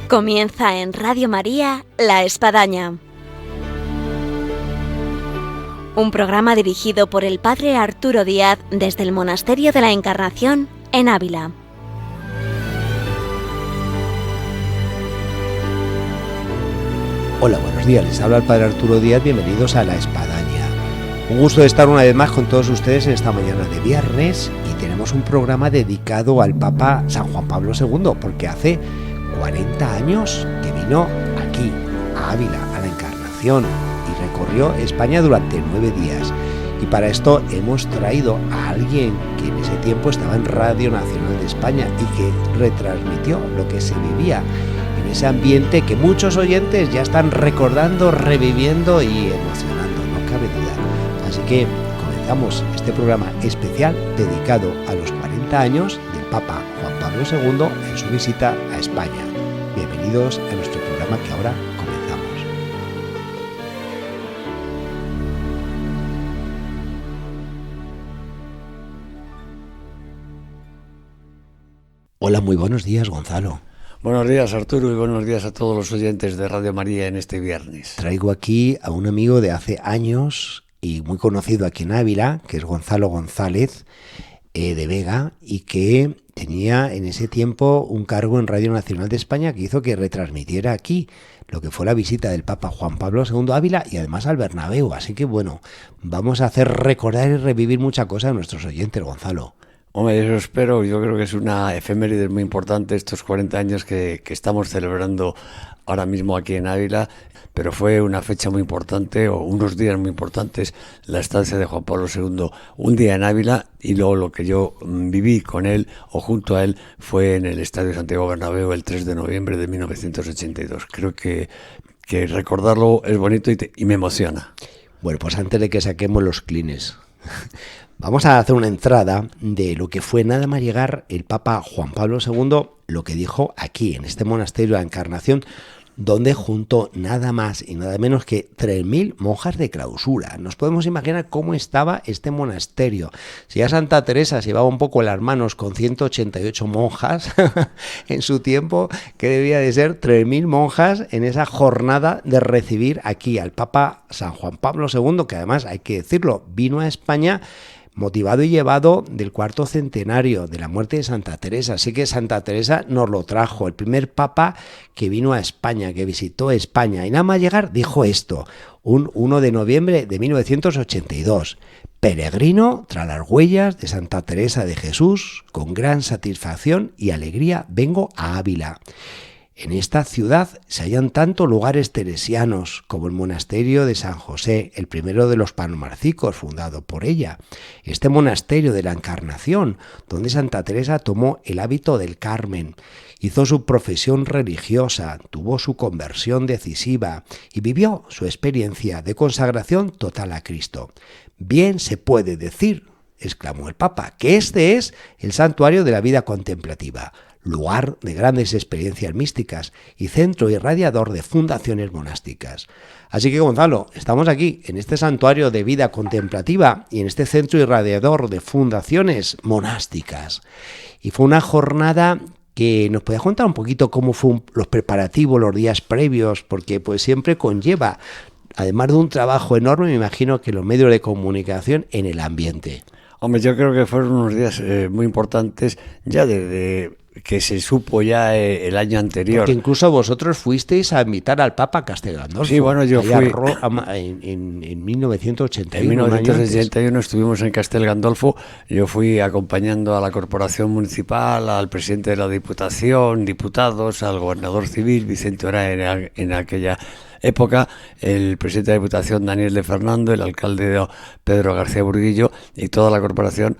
Comienza en Radio María La Espadaña, un programa dirigido por el Padre Arturo Díaz desde el Monasterio de la Encarnación en Ávila. Hola, buenos días, les habla el Padre Arturo Díaz, bienvenidos a La Espadaña. Un gusto de estar una vez más con todos ustedes en esta mañana de viernes y tenemos un programa dedicado al Papa San Juan Pablo II, porque hace 40 años que vino aquí, a Ávila, a la Encarnación, y recorrió España durante 9 días. Y para esto hemos traído a alguien que en ese tiempo estaba en Radio Nacional de España y que retransmitió lo que se vivía en ese ambiente que muchos oyentes ya están recordando, reviviendo y emocionando, no cabe duda. Así que comenzamos este programa especial dedicado a los 40 años del Papa Juan Pablo II en su visita a España. Bienvenidos a nuestro programa que ahora comenzamos. Hola, muy buenos días, Gonzalo. Buenos días, Arturo, y buenos días a todos los oyentes de Radio María en este viernes. Traigo aquí a un amigo de hace años y muy conocido aquí en Ávila, que es Gonzalo González de Vega, y que tenía en ese tiempo un cargo en Radio Nacional de España que hizo que retransmitiera aquí lo que fue la visita del Papa Juan Pablo II a Ávila y además al Bernabéu. Así que bueno, vamos a hacer recordar y revivir mucha cosa a nuestros oyentes, Gonzalo. Hombre, eso espero. Yo creo que es una efeméride muy importante estos 40 años que estamos celebrando ahora mismo aquí en Ávila, pero fue una fecha muy importante, o unos días muy importantes, la estancia de Juan Pablo II, un día en Ávila, y luego lo que yo viví con él, o junto a él, fue en el Estadio Santiago Bernabéu el 3 de noviembre de 1982. Creo que recordarlo es bonito y me emociona. Bueno, pues antes de que saquemos los clines, vamos a hacer una entrada de lo que fue nada más llegar el Papa Juan Pablo II, lo que dijo aquí, en este monasterio de la Encarnación, donde juntó nada más y nada menos que 3.000 monjas de clausura. Nos podemos imaginar cómo estaba este monasterio. Si ya Santa Teresa se llevaba un poco las manos con 188 monjas en su tiempo, que debía de ser 3.000 monjas en esa jornada de recibir aquí al Papa San Juan Pablo II, que además, hay que decirlo, vino a España motivado y llevado del 4º centenario de la muerte de Santa Teresa. Así que Santa Teresa nos lo trajo, el primer papa que vino a España, que visitó España. Y nada más llegar dijo esto, un 1 de noviembre de 1982. Peregrino tras las huellas de Santa Teresa de Jesús, con gran satisfacción y alegría vengo a Ávila. En esta ciudad se hallan tanto lugares teresianos como el monasterio de San José, el primero de los panomarcicos fundado por ella. Este monasterio de la Encarnación, donde Santa Teresa tomó el hábito del Carmen, hizo su profesión religiosa, tuvo su conversión decisiva y vivió su experiencia de consagración total a Cristo. Bien se puede decir, exclamó el Papa, que este es el santuario de la vida contemplativa, lugar de grandes experiencias místicas y centro irradiador de fundaciones monásticas. Así que, Gonzalo, estamos aquí en este santuario de vida contemplativa y en este centro irradiador de fundaciones monásticas. Y fue una jornada que nos podía contar un poquito cómo fue los preparativos, los días previos, porque pues siempre conlleva, además de un trabajo enorme, me imagino que los medios de comunicación en el ambiente. Hombre, yo creo que fueron unos días muy importantes ya desde que se supo ya el año anterior. Porque incluso vosotros fuisteis a invitar al Papa a Castel Gandolfo. Sí, bueno, yo fui en 1981. En 1981 estuvimos en Castel Gandolfo. Yo fui acompañando a la corporación municipal, al presidente de la Diputación, diputados, al gobernador civil, Vicente Oraa en aquella época, el presidente de la Diputación, Daniel de Fernando, el alcalde Pedro García Burguillo y toda la corporación,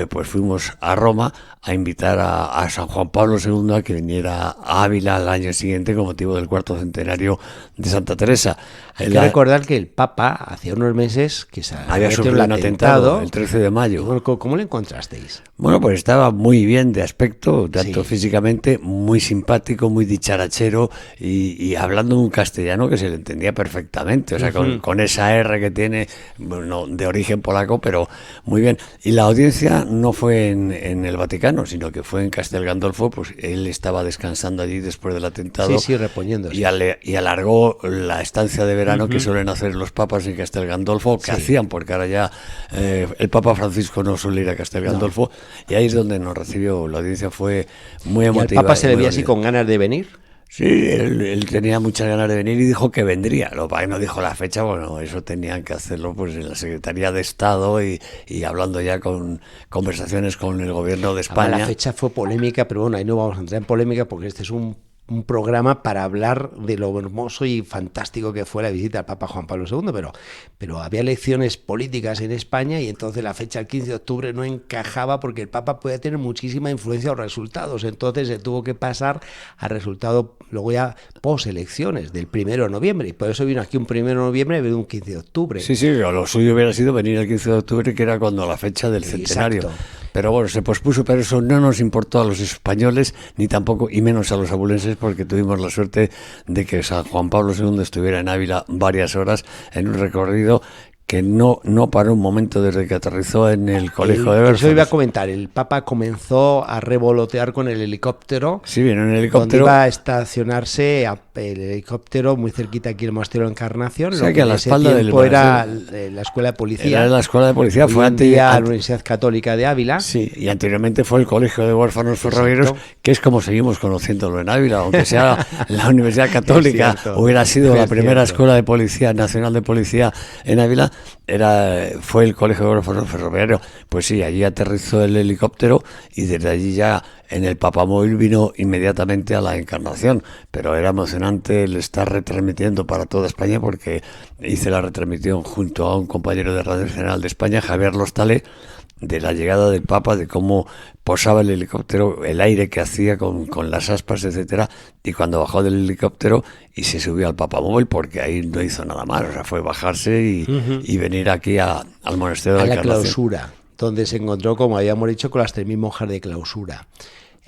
pues fuimos a Roma a invitar a San Juan Pablo II a que viniera a Ávila al año siguiente con motivo del 4º centenario de Santa Teresa. Hay que recordar que el Papa, hace unos meses, que se había sufrido un atentado el 13 de mayo. Bueno, ¿cómo le encontrasteis? Bueno, pues estaba muy bien de aspecto, tanto sí, físicamente, muy simpático, muy dicharachero y hablando un castellano que se se le entendía perfectamente, o sea, con esa R que tiene, bueno, de origen polaco, pero muy bien. Y la audiencia no fue en el Vaticano, sino que fue en Castel Gandolfo, pues él estaba descansando allí después del atentado. Sí, reponiéndose. Y alargó la estancia de verano que suelen hacer los papas en Castel Gandolfo, que hacían, porque ahora ya el Papa Francisco no suele ir a Castel Gandolfo, y ahí es donde nos recibió. La audiencia fue muy emotiva. ¿Y al Papa se le veía así con ganas de venir? Sí, él tenía muchas ganas de venir y dijo que vendría. Lo que no dijo la fecha, bueno, eso tenían que hacerlo pues en la Secretaría de Estado y hablando ya con conversaciones con el gobierno de España. La fecha fue polémica, pero bueno, ahí no vamos a entrar en polémica porque este es un programa para hablar de lo hermoso y fantástico que fue la visita al Papa Juan Pablo II, pero había elecciones políticas en España y entonces la fecha del 15 de octubre no encajaba porque el Papa podía tener muchísima influencia en los resultados, entonces se tuvo que pasar al resultado luego ya post-elecciones del 1 de noviembre y por eso vino aquí un 1 de noviembre y vino un 15 de octubre. Sí, lo suyo hubiera sido venir el 15 de octubre, que era cuando la fecha del centenario. Exacto. Pero bueno, se pospuso, pero eso no nos importó a los españoles, ni tampoco, y menos a los abulenses, porque tuvimos la suerte de que San Juan Pablo II estuviera en Ávila varias horas en un recorrido que no paró un momento desde que aterrizó en el colegio de Huérfanos. Eso iba a comentar, el Papa comenzó a revolotear con el helicóptero. Sí, vino en el helicóptero. Donde iba a estacionarse el helicóptero muy cerquita aquí el Monasterio de Encarnación. O sea, lo que a la espalda del era la Escuela de Policía. Era la Escuela de Policía, hoy fue en día la Universidad Católica de Ávila. Sí, y anteriormente fue el Colegio de Huérfanos Ferroviarios, que es como seguimos conociéndolo en Ávila, aunque sea la Universidad Católica, hubiera sido la primera escuela de policía, nacional de policía en Ávila, fue el Colegio de Huérfanos Ferroviarios. Pues sí, allí aterrizó el helicóptero y desde allí ya en el papamóvil vino inmediatamente a la Encarnación, pero era emocionante el estar retransmitiendo para toda España, porque hice la retransmisión junto a un compañero de Radio Nacional de España, Javier Lostale, de la llegada del Papa, de cómo posaba el helicóptero, el aire que hacía con las aspas, etcétera, y cuando bajó del helicóptero y se subió al papamóvil, porque ahí no hizo nada más, o sea, fue bajarse y venir aquí al monasterio de la Encarnación. Clausura, donde se encontró, como habíamos dicho, con las 3.000 monjas de clausura.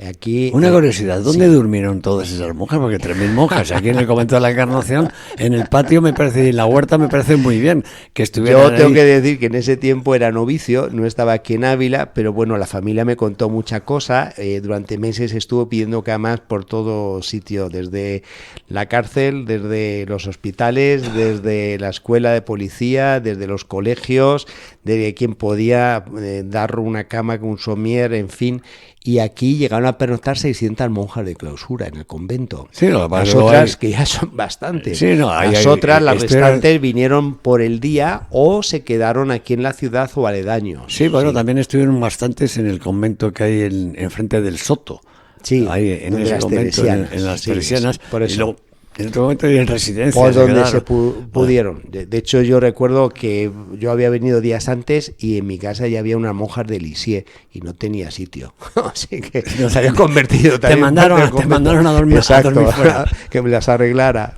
Aquí, una curiosidad, ¿dónde durmieron todas esas monjas? Porque 3.000 monjas, aquí en el convento de la Encarnación, en el patio me parece, y en la huerta me parece muy bien que estuvieran. Yo tengo que decir que en ese tiempo era novicio, no estaba aquí en Ávila, pero bueno, la familia me contó mucha cosa, durante meses estuvo pidiendo camas por todo sitio, desde la cárcel, desde los hospitales, desde la escuela de policía, desde los colegios, de quien podía dar una cama con un somier, en fin. Y aquí llegaron a pernoctar 600 monjas de clausura en el convento. Sí, las otras, que ya son bastantes. Sí, las restantes vinieron por el día o se quedaron aquí en la ciudad o aledaños. Sí, bueno, también estuvieron bastantes en el convento que hay enfrente del Soto. Sí, ahí en ese convento, en las Teresianas. Por eso. Y luego, en otro momento y en residencia. Por donde se pudieron. De hecho, yo recuerdo que yo había venido días antes y en mi casa ya había unas monjas de Lisieux y no tenía sitio. Así que se habían convertido también. Te mandaron a dormir, exacto, a dormir fuera. Que me las arreglara.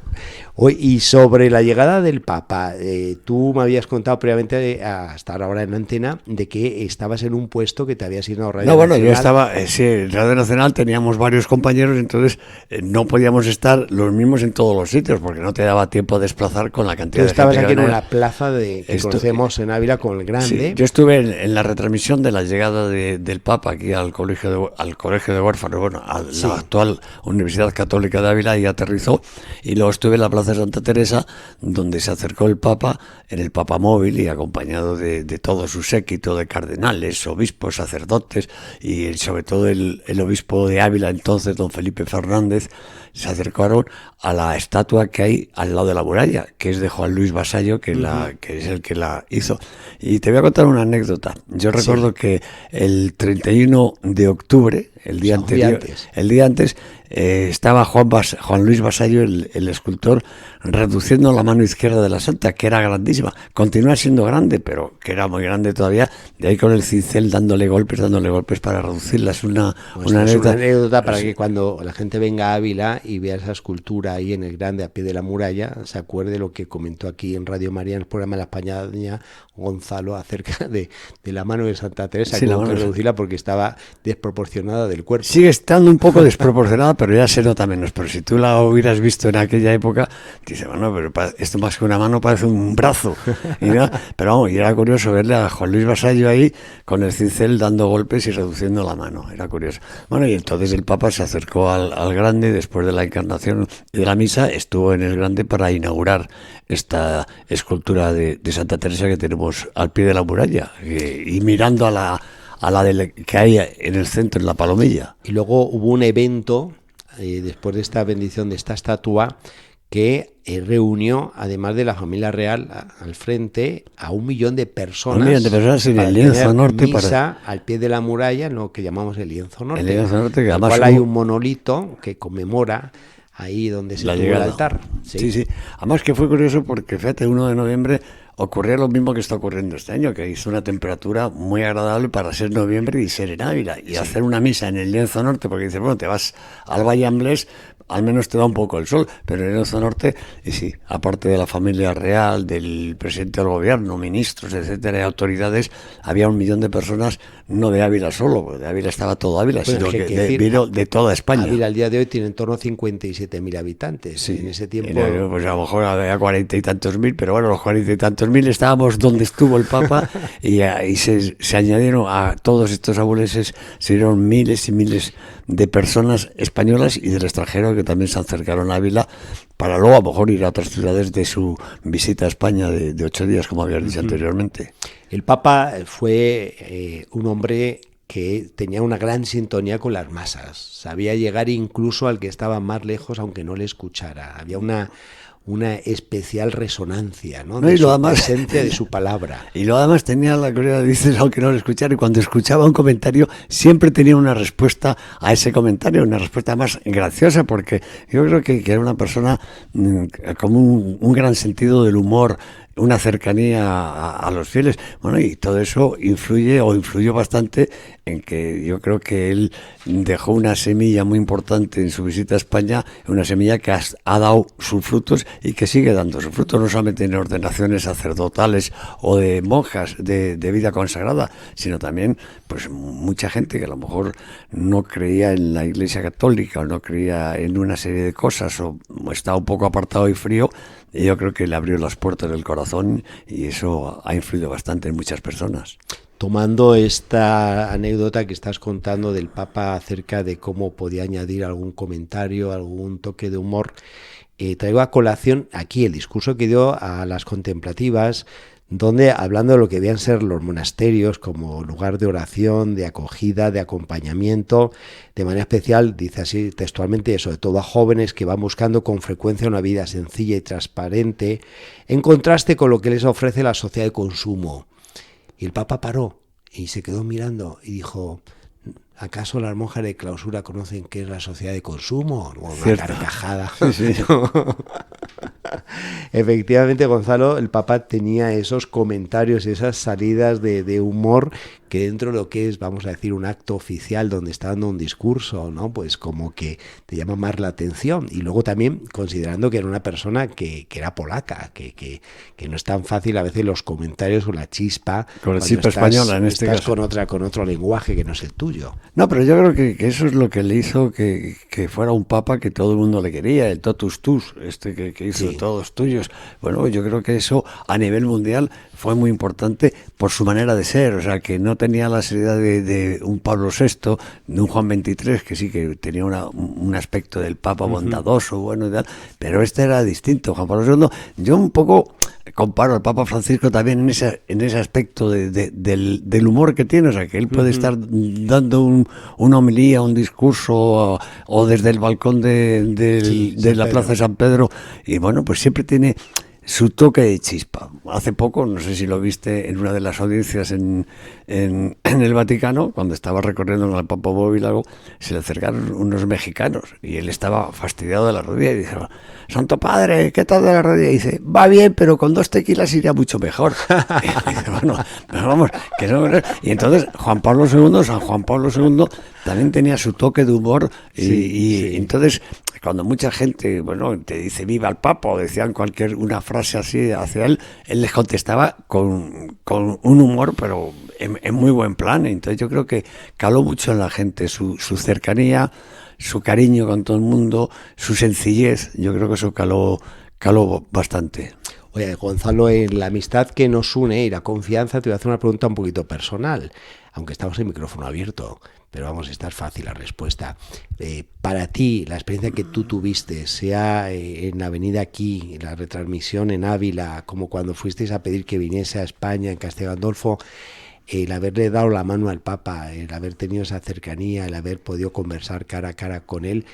Y sobre la llegada del Papa, tú me habías contado previamente a estar ahora en antena de que estabas en un puesto que te había asignado Radio Nacional. No, bueno, yo estaba, en Radio Nacional teníamos varios compañeros, entonces no podíamos estar los mismos en todos los sitios porque no te daba tiempo a desplazar con la cantidad tú de gente. Estabas aquí en la plaza que conocemos en Ávila con el Grande. Sí, yo estuve en la retransmisión de la llegada del Papa aquí al colegio de Huérfanos, bueno, a la actual Universidad Católica de Ávila, y aterrizó, y luego estuve en la plaza de Santa Teresa, donde se acercó el Papa en el papamóvil y acompañado de todo su séquito de cardenales, obispos, sacerdotes y sobre todo el obispo de Ávila entonces, don Felipe Fernández. Se acercaron a la estatua que hay al lado de la muralla, que es de Juan Luis Vasallo, que es el que la hizo. Y te voy a contar una anécdota. Yo recuerdo que el 31 de octubre, el día antes, estaba Juan Luis Vasallo, el escultor, reduciendo la mano izquierda de la santa, que era grandísima. Continúa siendo grande, pero que era muy grande todavía. De ahí con el cincel dándole golpes para reducirla. Es una anécdota para que cuando la gente venga a Ávila y vea esa escultura ahí en el Grande, a pie de la muralla, se acuerde lo que comentó aquí en Radio María, en el programa de la España, Gonzalo, acerca de la mano de Santa Teresa, que hubo que reducirla porque estaba desproporcionada del cuerpo. Sigue estando un poco desproporcionada, pero ya se nota menos. Pero si tú la hubieras visto en aquella época, Dice, bueno, pero esto más que una mano parece un brazo. Pero vamos, y era curioso verle a Juan Luis Vasallo ahí con el cincel dando golpes y reduciendo la mano. Era curioso. Bueno, y entonces el Papa se acercó al Grande después de la encarnación y de la misa, estuvo en el Grande para inaugurar esta escultura de Santa Teresa que tenemos al pie de la muralla y mirando a la que hay en el centro, en la Palomilla. Y luego hubo un evento, después de esta bendición de esta estatua, que reunió, además de la familia real al frente, a 1 millón de personas. 1 millón de personas en el lienzo norte. Misa al pie de la muralla, lo que llamamos el lienzo norte. El lienzo norte, que además cual hay un monolito que conmemora ahí donde se tuvo el altar. Sí. Además que fue curioso porque, fíjate, 1 de noviembre ocurría lo mismo que está ocurriendo este año, que hizo una temperatura muy agradable para ser noviembre y ser en Ávila. Y hacer una misa en el lienzo norte, porque dices, bueno, te vas al Valle Amblés, al menos te da un poco el sol, pero en el lienzo norte, y sí, aparte de la familia real, del presidente del gobierno, ministros, etcétera, y autoridades, había 1 millón de personas, no de Ávila solo, porque de Ávila estaba todo Ávila, sino que vino de toda España. Ávila al día de hoy tiene en torno a 57.000 habitantes. Sí, en ese tiempo... Pues a lo mejor había 40 y tantos mil, pero bueno, los 40 y tantos mil estábamos donde estuvo el Papa y se añadieron a todos estos abuleses, se dieron miles y miles de personas españolas y del extranjero que también se acercaron a Ávila para luego a lo mejor ir a otras ciudades de su visita a España de 8 días, como habías dicho anteriormente. El Papa fue un hombre que tenía una gran sintonía con las masas, sabía llegar incluso al que estaba más lejos aunque no le escuchara, había una especial resonancia, ¿no? De su presencia, de su palabra. Y luego además tenía la curiosidad, dices, aunque no lo escuchara, y cuando escuchaba un comentario siempre tenía una respuesta a ese comentario, una respuesta más graciosa, porque yo creo que era una persona con un gran sentido del humor, una cercanía a los fieles, bueno, y todo eso influyó bastante en que yo creo que él dejó una semilla muy importante en su visita a España, una semilla que ha dado sus frutos y que sigue dando sus frutos, no solamente en ordenaciones sacerdotales o de monjas de vida consagrada, sino también pues mucha gente que a lo mejor no creía en la Iglesia Católica o no creía en una serie de cosas o estaba un poco apartado y frío, y yo creo que le abrió las puertas del corazón y eso ha influido bastante en muchas personas. Tomando esta anécdota que estás contando del Papa acerca de cómo podía añadir algún comentario, algún toque de humor, traigo a colación aquí el discurso que dio a las contemplativas, donde hablando de lo que debían ser los monasterios como lugar de oración, de acogida, de acompañamiento, de manera especial, dice así textualmente, sobre todo a jóvenes que van buscando con frecuencia una vida sencilla y transparente, en contraste con lo que les ofrece la sociedad de consumo. Y el Papa paró y se quedó mirando y dijo, ¿acaso las monjas de clausura conocen qué es la sociedad de consumo? Una carcajada. Sí. Efectivamente, Gonzalo, el Papa tenía esos comentarios, esas salidas de humor que dentro de lo que es, vamos a decir, un acto oficial donde está dando un discurso, ¿no? Pues como que te llama más la atención. Y luego también considerando que era una persona que era polaca, que no es tan fácil a veces los comentarios o la chispa. Con la chispa española en este caso. Con otro lenguaje que no es el tuyo. No, pero yo creo que eso es lo que le hizo que fuera un Papa que todo el mundo le quería, el totus tus, que hizo Sí. todos tuyos. Bueno, yo creo que eso a nivel mundial fue muy importante por su manera de ser, o sea, que no tenía la seriedad de un Pablo VI, de un Juan XXIII, que sí que tenía un aspecto del Papa bondadoso, bueno y tal, pero este era distinto. Juan Pablo II, yo un poco comparo al Papa Francisco también en ese aspecto del humor que tiene, o sea, que él puede estar dando una homilía, un discurso o desde el balcón de la Plaza de San Pedro, y bueno, pues siempre tiene su toque de chispa. Hace poco, no sé si lo viste en una de las audiencias en el Vaticano, cuando estaba recorriendo al Papa Bóvilago, se le acercaron unos mexicanos y él estaba fastidiado de la rodilla y dice, Santo Padre, ¿qué tal de la rodilla? Y dice, va bien, pero con 2 tequilas iría mucho mejor. Y dice, bueno, pero vamos, que no. Y entonces San Juan Pablo II también tenía su toque de humor y entonces cuando mucha gente, bueno, te dice viva el Papa o decían una frase así hacia él les contestaba con un humor, pero en muy buen plan. Entonces yo creo que caló mucho en la gente su cercanía, su cariño con todo el mundo, su sencillez. Yo creo que eso caló caló bastante. Oye, Gonzalo, en la amistad que nos une y la confianza, te voy a hacer una pregunta un poquito personal, aunque estamos en micrófono abierto, pero vamos, esta es fácil la respuesta. Para ti, la experiencia que tú tuviste, sea en la avenida aquí, en la retransmisión en Ávila, como cuando fuisteis a pedir que viniese a España, en Castel Gandolfo, el haberle dado la mano al Papa, el haber tenido esa cercanía, el haber podido conversar cara a cara con él,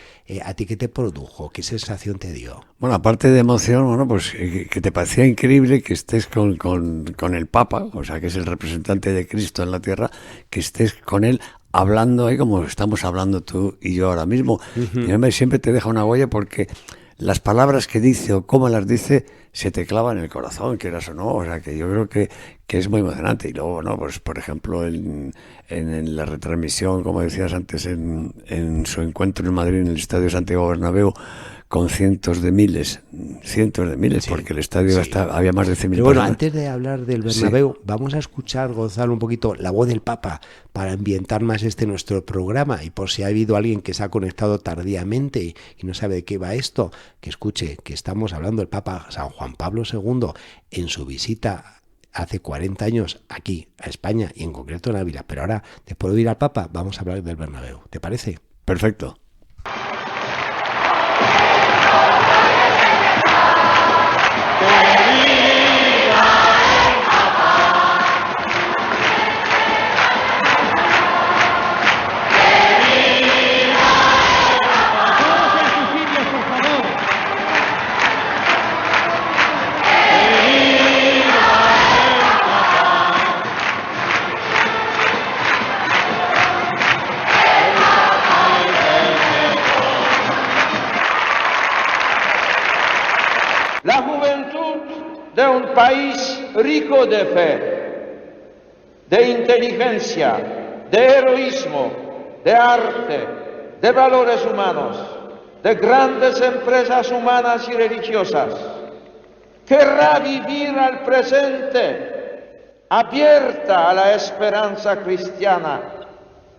¿a ti qué te produjo? ¿Qué sensación te dio? Bueno, aparte de emoción, bueno, pues que te parecía increíble que estés con el Papa, o sea, que es el representante de Cristo en la tierra, que estés con él hablando ahí como estamos hablando tú y yo ahora mismo. Uh-huh. Y hombre, siempre te deja una huella porque las palabras que dice o cómo las dice se te clavan en el corazón, quieras o no. O sea, que yo creo que es muy emocionante. Y luego, ¿no? Pues, por ejemplo, en la retransmisión, como decías antes, en su encuentro en Madrid, en el Estadio Santiago Bernabéu, con cientos de miles, sí, porque el estadio había más de 100.000 personas. Bueno, antes de hablar del Bernabéu, vamos a escuchar, Gonzalo, un poquito la voz del Papa para ambientar más nuestro programa, y por si ha habido alguien que se ha conectado tardíamente y no sabe de qué va esto, que escuche que estamos hablando del Papa San Juan Pablo II en su visita hace 40 años aquí a España y en concreto en Ávila, pero ahora, después de oír al Papa, vamos a hablar del Bernabéu. ¿Te parece? Perfecto. La juventud de un país rico de fe, de inteligencia, de heroísmo, de arte, de valores humanos, de grandes empresas humanas y religiosas, querrá vivir al presente, abierta a la esperanza cristiana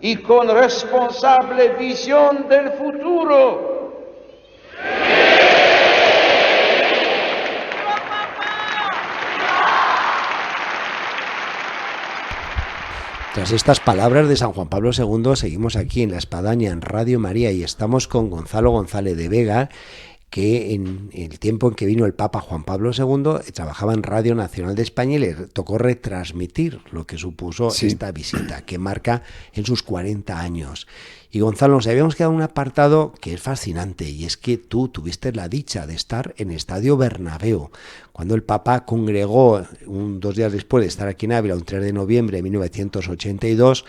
y con responsable visión del futuro. Tras estas palabras de San Juan Pablo II, seguimos aquí en La Espadaña, en Radio María, y estamos con Gonzalo González de Vega, que en el tiempo en que vino el Papa Juan Pablo II trabajaba en Radio Nacional de España y le tocó retransmitir lo que supuso esta visita, que marca en sus 40 años. Y Gonzalo, nos habíamos quedado en un apartado que es fascinante, y es que tú tuviste la dicha de estar en el Estadio Bernabéu, cuando el Papa congregó 2 días después de estar aquí en Ávila, un 3 de noviembre de 1982,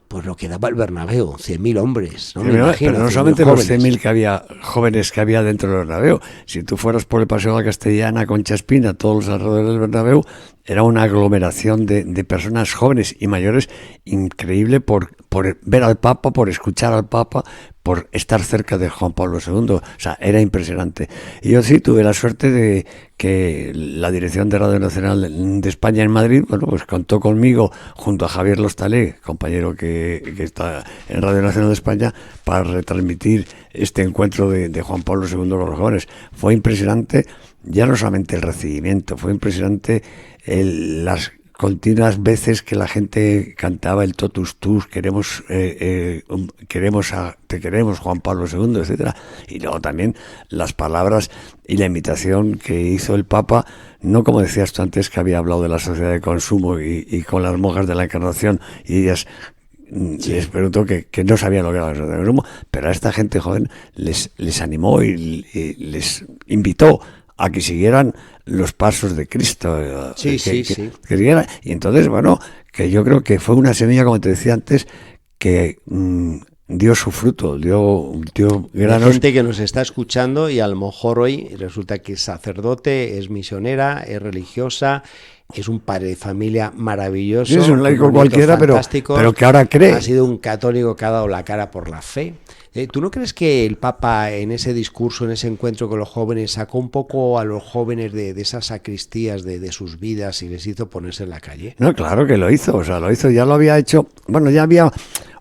pues lo que daba el Bernabéu, 100.000 hombres, ¿no? Me imagino, pero no solamente los 100.000 jóvenes que había dentro del Bernabéu. Si tú fueras por el Paseo de la Castellana, Concha Espina, todos los alrededores del Bernabéu, era una aglomeración de personas jóvenes y mayores increíble por ver al Papa, por escuchar al Papa, por estar cerca de Juan Pablo II. O sea, era impresionante. Y yo sí tuve la suerte de que la dirección de Radio Nacional de España en Madrid, bueno, pues contó conmigo junto a Javier Lostalé, compañero que está en Radio Nacional de España, para retransmitir este encuentro de Juan Pablo II con los jóvenes. Fue impresionante, ya no solamente el recibimiento, fue impresionante las continuas veces que la gente cantaba el totus tus, te queremos Juan Pablo II, etcétera. Y luego también las palabras y la invitación que hizo el Papa, no como decías tú antes, que había hablado de la sociedad de consumo y con las monjas de la Encarnación, y ellas les preguntó que no sabían lo que era la sociedad de consumo, pero a esta gente joven les animó y les invitó a que siguieran los pasos de Cristo. Sí. Que siguieran. Y entonces, bueno, que yo creo que fue una semilla, como te decía antes, que dio su fruto, dio granos. Hay gente que nos está escuchando y a lo mejor hoy resulta que es sacerdote, es misionera, es religiosa, es un padre de familia maravilloso. Sí, es un laico cualquiera, pero que ahora cree. Ha sido un católico que ha dado la cara por la fe. ¿Tú no crees que el Papa en ese discurso, en ese encuentro con los jóvenes, sacó un poco a los jóvenes de esas sacristías de sus vidas y les hizo ponerse en la calle? No, claro que lo hizo, ya lo había hecho. Bueno, ya había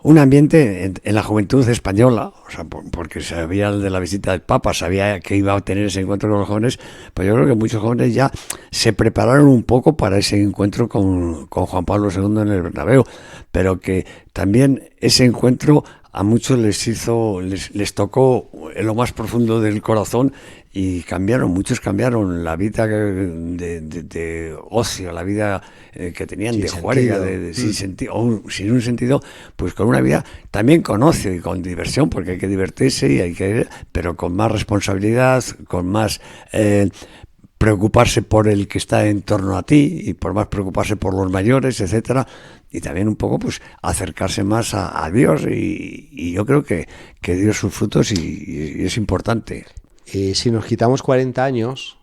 un ambiente en la juventud española, o sea, porque sabía de la visita del Papa, sabía que iba a tener ese encuentro con los jóvenes, pues yo creo que muchos jóvenes ya se prepararon un poco para ese encuentro con Juan Pablo II en el Bernabéu, pero que también ese encuentro a muchos les tocó en lo más profundo del corazón y muchos cambiaron la vida de ocio, la vida que tenían sin de juerga, sin sentido, o sin un sentido, pues con una vida también con ocio y con diversión, porque hay que divertirse pero con más responsabilidad, con más preocuparse por el que está en torno a ti y por más preocuparse por los mayores, etcétera, y también un poco pues acercarse más a Dios y yo creo que dio sus frutos y es importante. Si nos quitamos 40 años,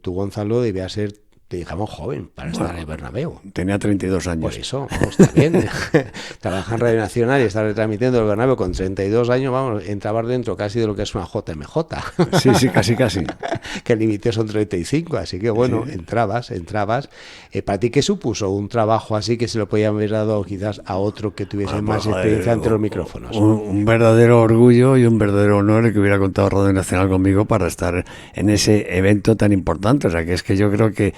tú, Gonzalo, debías ser, te digamos, joven para estar en el Bernabéu. Tenía 32 años. Por eso, vamos, está bien. Trabaja en Radio Nacional y está retransmitiendo el Bernabéu con 32 años, vamos, entrabas dentro casi de lo que es una JMJ. Sí, casi. Que el límite son 35, así que bueno, sí. entrabas. ¿Para ti qué supuso un trabajo así que se lo podía haber dado quizás a otro que tuviese más experiencia ante los micrófonos? Un verdadero orgullo y un verdadero honor el que hubiera contado Radio Nacional conmigo para estar en ese evento tan importante. O sea, que es que yo creo que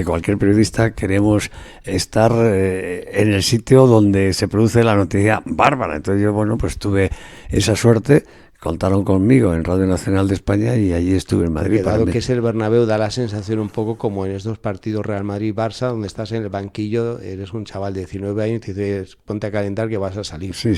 cualquier periodista queremos estar en el sitio donde se produce la noticia bárbara. Entonces yo, bueno, pues tuve esa suerte. Contaron conmigo en Radio Nacional de España y allí estuve en Madrid. Dado que es el Bernabéu, da la sensación un poco como en estos partidos Real Madrid-Barça, donde estás en el banquillo, eres un chaval de 19 años y te dices, ponte a calentar que vas a salir. Sí.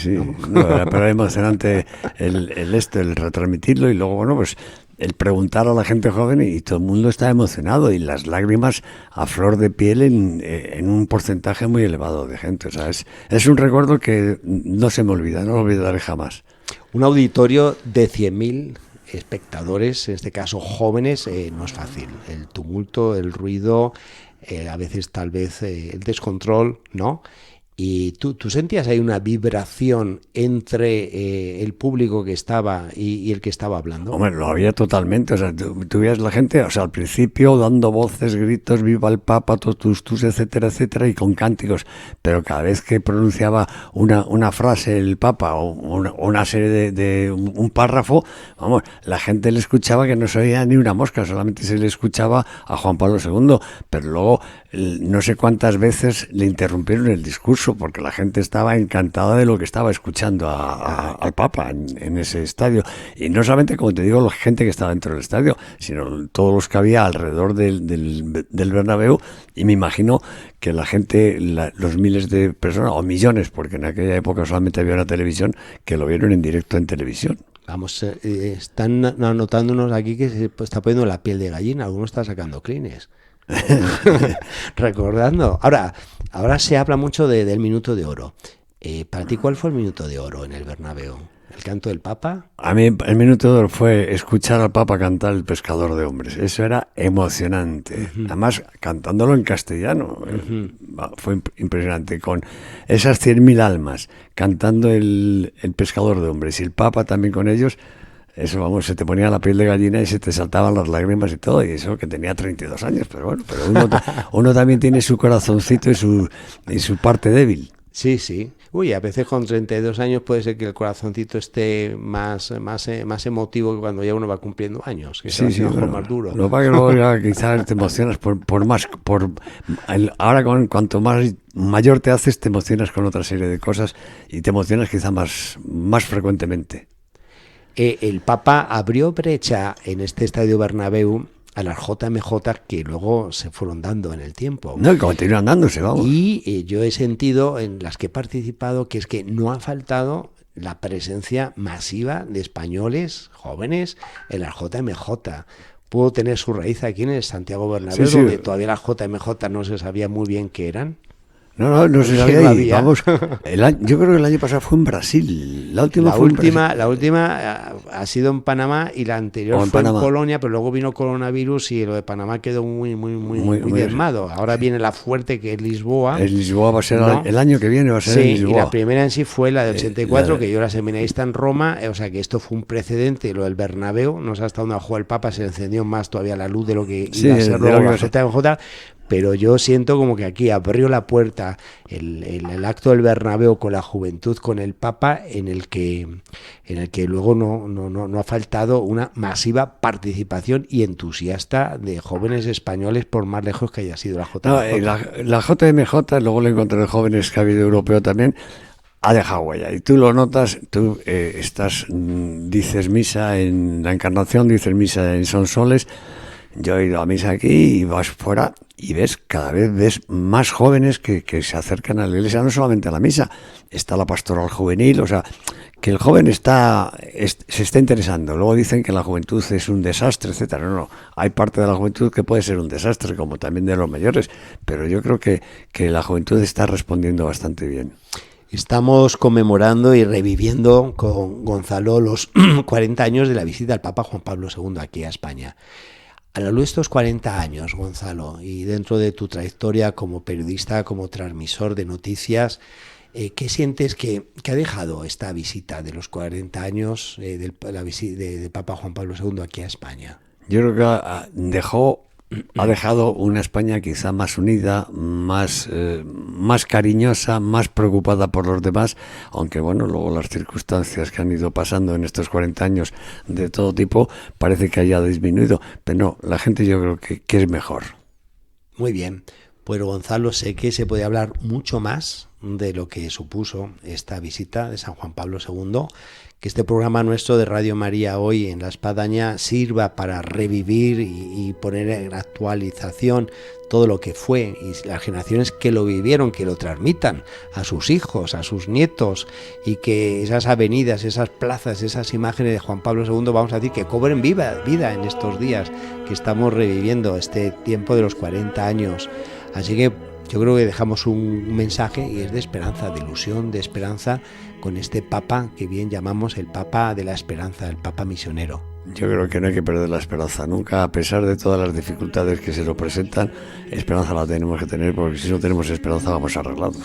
No, pero era emocionante el retransmitirlo y luego, bueno, pues el preguntar a la gente joven y todo el mundo está emocionado y las lágrimas a flor de piel en un porcentaje muy elevado de gente. O sea, es un recuerdo que no se me olvida, no lo olvidaré jamás. Un auditorio de 100.000 espectadores, en este caso jóvenes, no es fácil. El tumulto, el ruido, a veces tal vez el descontrol, ¿no? Y tú sentías ahí una vibración entre el público que estaba y el que estaba hablando. Hombre, lo había totalmente. O sea, tú veías la gente, o sea, al principio dando voces, gritos, viva el Papa, totus, etcétera, y con cánticos. Pero cada vez que pronunciaba una frase el Papa o una serie de un párrafo, vamos, la gente le escuchaba que no se oía ni una mosca, solamente se le escuchaba a Juan Pablo II. Pero luego, no sé cuántas veces le interrumpieron el discurso, porque la gente estaba encantada de lo que estaba escuchando al Papa en ese estadio. Y no solamente, como te digo, la gente que estaba dentro del estadio, sino todos los que había alrededor del Bernabéu. Y me imagino que la gente, los miles de personas, o millones, porque en aquella época solamente había una televisión, que lo vieron en directo en televisión. Vamos, están anotándonos aquí que se está poniendo la piel de gallina, alguno está sacando clines. Recordando. Ahora se habla mucho del minuto de oro. Para ti, ¿cuál fue el minuto de oro en el Bernabéu? ¿El canto del Papa? A mí el minuto de oro fue escuchar al Papa cantar El pescador de hombres. Eso era emocionante. Uh-huh. Además, cantándolo en castellano. Uh-huh. Fue impresionante. Con esas 100.000 almas cantando el pescador de hombres y el Papa también con ellos. Eso, vamos, se te ponía la piel de gallina y se te saltaban las lágrimas y todo, y eso que tenía 32 años, pero bueno, uno también tiene su corazoncito y su parte débil. Sí. Uy, a veces con 32 años puede ser que el corazoncito esté más emotivo que cuando ya uno va cumpliendo años, que sí, más duro. Lo que pasa es que luego quizás te emocionas ahora cuanto más mayor te haces, te emocionas con otra serie de cosas y te emocionas quizás más frecuentemente. El Papa abrió brecha en este estadio Bernabéu a las JMJ que luego se fueron dando en el tiempo. No, y continúan dándose, vamos. Y yo he sentido en las que he participado que es que no ha faltado la presencia masiva de españoles jóvenes en las JMJ. Pudo tener su raíz aquí en el Santiago Bernabéu, sí. Donde todavía las JMJ no se sabía muy bien qué eran. No se sabía ahí. Vamos, yo creo que el año pasado fue en Brasil. La última ha sido en Panamá y la anterior fue en Polonia, pero luego vino coronavirus y lo de Panamá quedó muy diezmado. Ahora viene la fuerte, que es Lisboa. Lisboa va a ser, ¿no? El año que viene va a ser en Lisboa. Y la primera en sí fue la del 84, que yo era seminarista en Roma, o sea que esto fue un precedente. Lo del Bernabéu, no sé hasta dónde bajó el Papa, se encendió más todavía la luz de lo que iba a ser luego la JMJ. pero yo siento como que aquí abrió la puerta el acto del Bernabéu con la juventud, con el Papa, en el que luego no ha faltado una masiva participación y entusiasta de jóvenes españoles, por más lejos que haya sido la JMJ. La JMJ, luego lo encontré en jóvenes que ha habido europeo también, ha dejado huella, y tú lo notas. Tú dices misa en la Encarnación, dices misa en Sonsoles. Yo he ido a misa aquí y vas fuera y cada vez ves más jóvenes que se acercan a la iglesia, no solamente a la misa, está la pastoral juvenil, o sea, que el joven se está interesando. Luego dicen que la juventud es un desastre, etcétera. No, hay parte de la juventud que puede ser un desastre, como también de los mayores, pero yo creo que la juventud está respondiendo bastante bien. Estamos conmemorando y reviviendo con Gonzalo los 40 años de la visita al Papa Juan Pablo II aquí a España. A la luz de estos 40 años, Gonzalo, y dentro de tu trayectoria como periodista, como transmisor de noticias, ¿qué sientes que ha dejado esta visita de los 40 años del Papa Juan Pablo II aquí a España? Yo creo que ha dejado una España quizá más unida, más cariñosa, más preocupada por los demás, aunque bueno, luego las circunstancias que han ido pasando en estos 40 años de todo tipo parece que haya disminuido, pero no, la gente yo creo que es mejor. Muy bien, pues Gonzalo, sé que se puede hablar mucho más de lo que supuso esta visita de San Juan Pablo II, que este programa nuestro de Radio María hoy en La Espadaña sirva para revivir y poner en actualización todo lo que fue, y las generaciones que lo vivieron, que lo transmitan a sus hijos, a sus nietos, y que esas avenidas, esas plazas, esas imágenes de Juan Pablo II, vamos a decir, que cobren vida en estos días que estamos reviviendo este tiempo de los 40 años. Así que yo creo que dejamos un mensaje, y es de esperanza, de ilusión, de esperanza, con este Papa que bien llamamos el Papa de la Esperanza, el Papa misionero. Yo creo que no hay que perder la esperanza nunca, a pesar de todas las dificultades que se nos presentan. Esperanza la tenemos que tener, porque si no tenemos esperanza vamos arreglados.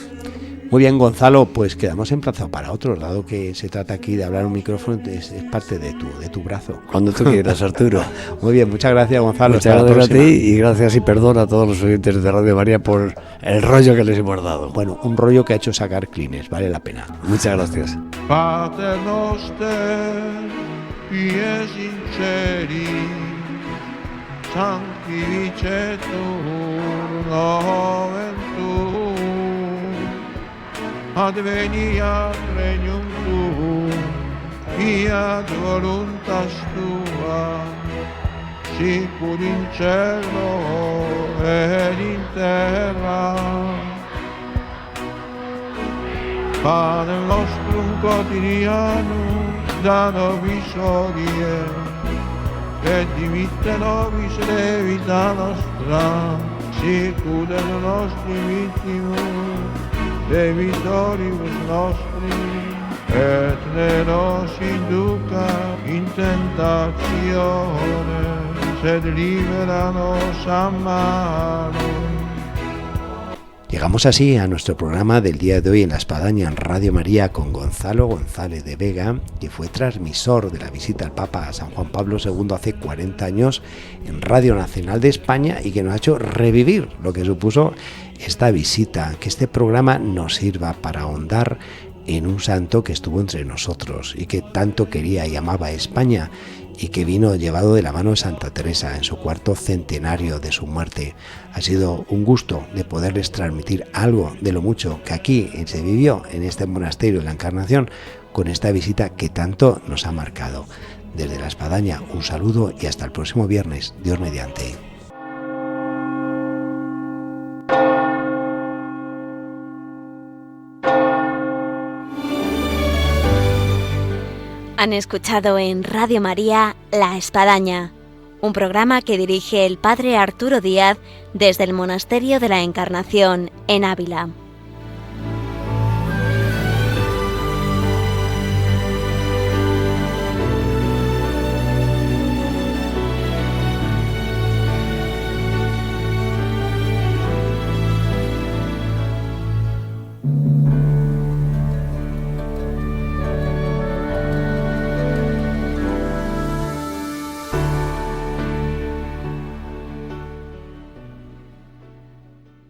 Muy bien, Gonzalo, pues quedamos emplazados para otro, dado que se trata aquí de hablar un micrófono, es parte de tu brazo. Cuando tú quieras, Arturo. Muy bien, muchas gracias, Gonzalo. Muchas gracias a ti, y gracias y perdón a todos los oyentes de Radio María por el rollo que les hemos dado. Bueno, un rollo que ha hecho sacar Clines, vale la pena. Muchas gracias. Pater noster, pies in celi, sanctificetur nomen tuum, adveniat regnum tuum, fiat voluntas tua, sicur in cielo ed in terra. Pane nostrum quotidianum da nobis hodie, et dimitte nobis debita nostra, sicut et nostri vittimus debitoribus nostri, et ne nos induca in tentatione, sed libera nos a malo. Llegamos así a nuestro programa del día de hoy en La Espadaña en Radio María con Gonzalo González de Vega, que fue transmisor de la visita al Papa a San Juan Pablo II hace 40 años en Radio Nacional de España, y que nos ha hecho revivir lo que supuso esta visita. Que este programa nos sirva para ahondar en un santo que estuvo entre nosotros y que tanto quería y amaba a España, y que vino llevado de la mano de Santa Teresa en su 4º centenario de su muerte. Ha sido un gusto de poderles transmitir algo de lo mucho que aquí se vivió en este monasterio de la Encarnación con esta visita que tanto nos ha marcado. Desde La Espadaña, un saludo y hasta el próximo viernes, Dios mediante. Han escuchado en Radio María La Espadaña, un programa que dirige el padre Arturo Díaz desde el Monasterio de la Encarnación en Ávila.